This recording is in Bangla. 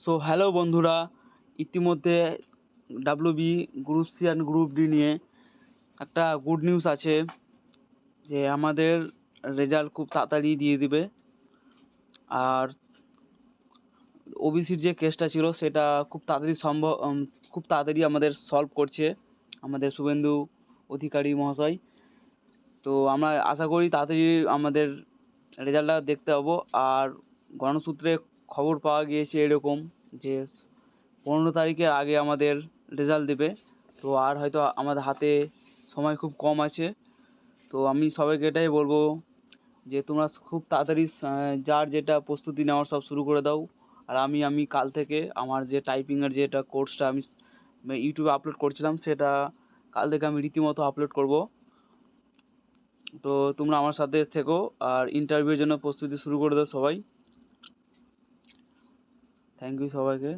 সো হ্যালো বন্ধুরা, ইতিমধ্যে WB group C and group D নিয়ে একটা গুড নিউজ আছে যে আমাদের রেজাল্ট খুব তাড়াতাড়ি দিয়ে দিবে। আর ওবিসির যে কেসটা ছিল সেটা খুব তাড়াতাড়ি আমাদের সলভ করছে আমাদের শুভেন্দু অধিকারী মহাশয়। তো আমরা আশা করি তাড়াতাড়ি আমাদের রেজাল্টটা দেখতে পাবো। আর গণসূত্রে খবর পাওয়া গিয়েছে এরকম যে 15 তারিখের আগে আমাদের রেজাল্ট দেবে। তো আর হয়তো আমাদের হাতে সময় খুব কম আছে। তো আমি সবাইকে এটাই বলবো যে তোমরা খুব তাড়াতাড়ি যার যেটা প্রস্তুতি নেওয়ার সব শুরু করে দাও। আর আমি কাল থেকে আমার যে টাইপিংয়ের যেটা কোর্সটা আমি ইউটিউবে আপলোড করছিলাম সেটা কাল থেকে আমি রীতিমতো আপলোড করব। তো তোমরা আমার সাথে থেকো আর ইন্টারভিউর জন্য প্রস্তুতি শুরু করে দাও সবাই। থ্যাংক ইউ সবাইকে।